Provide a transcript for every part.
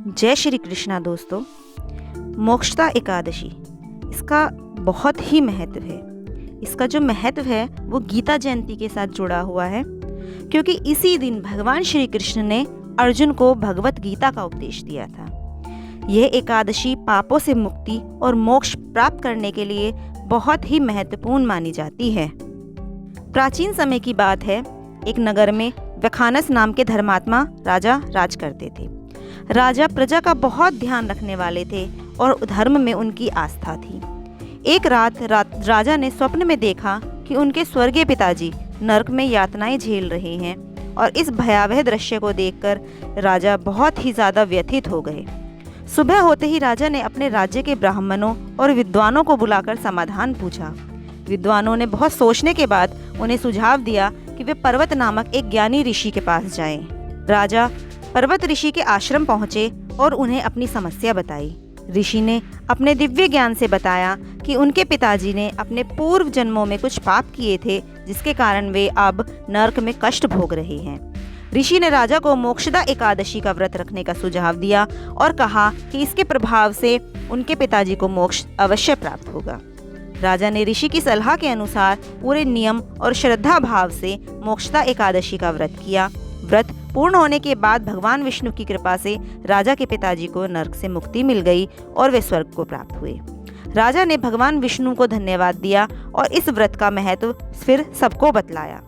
जय श्री कृष्णा दोस्तों। मोक्षदा एकादशी, इसका बहुत ही महत्व है। इसका जो महत्व है वो गीता जयंती के साथ जुड़ा हुआ है, क्योंकि इसी दिन भगवान श्री कृष्ण ने अर्जुन को भगवत गीता का उपदेश दिया था। यह एकादशी पापों से मुक्ति और मोक्ष प्राप्त करने के लिए बहुत ही महत्वपूर्ण मानी जाती है। प्राचीन समय की बात है, एक नगर में वखानस नाम के धर्मात्मा राजा राज करते थे। राजा प्रजा का बहुत ध्यान रखने वाले थे और धर्म में उनकी आस्था थी। एक रात राजा ने स्वप्न में देखा कि उनके स्वर्गीय पिताजी नरक में यातनाएं झेल रहे हैं, और इस भयावह दृश्य को देखकर राजा बहुत ही ज़्यादा व्यथित हो गए। सुबह होते ही राजा ने अपने राज्य के ब्राह्मणों और विद्वानों को बुलाकर समाधान पूछा। विद्वानों ने बहुत सोचने के बाद उन्हें सुझाव दिया कि वे पर्वत नामक एक ज्ञानी ऋषि के पास जाएं। राजा पर्वत ऋषि के आश्रम पहुंचे और उन्हें अपनी समस्या बताई। ऋषि ने अपने दिव्य ज्ञान से बताया कि उनके पिताजी ने अपने पूर्व जन्मों में कुछ पाप किए थे, जिसके कारण वे अब नरक में कष्ट भोग रहे हैं। ऋषि ने राजा को मोक्षदा एकादशी का व्रत रखने का सुझाव दिया और कहा कि इसके प्रभाव से उनके पिताजी को मोक्ष अवश्य प्राप्त होगा। राजा ने ऋषि की सलाह के अनुसार पूरे नियम और श्रद्धा भाव से मोक्षदा एकादशी का व्रत किया। व्रत पूर्ण होने के बाद भगवान विष्णु की कृपा से राजा के पिताजी को नरक से मुक्ति मिल गई और वे स्वर्ग को प्राप्त हुए। राजा ने भगवान विष्णु को धन्यवाद दिया और इस व्रत का महत्व फिर सबको बतलाया।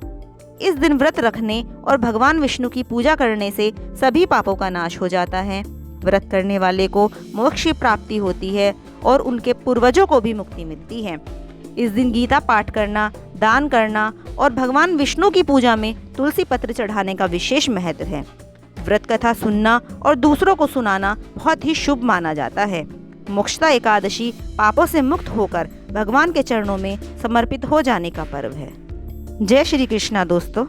इस दिन व्रत रखने और भगवान विष्णु की पूजा करने से सभी पापों का नाश हो जाता है। व्रत करने वाले को मोक्ष की प्राप्ति होती है और उनके पूर्वजों को भी मुक्ति मिलती है। इस दिन गीता पाठ करना, दान करना और भगवान विष्णु की पूजा में तुलसी पत्र चढ़ाने का विशेष महत्व है। व्रत कथा सुनना और दूसरों को सुनाना बहुत ही शुभ माना जाता है। मोक्षदा एकादशी पापों से मुक्त होकर भगवान के चरणों में समर्पित हो जाने का पर्व है। जय श्री कृष्णा दोस्तों।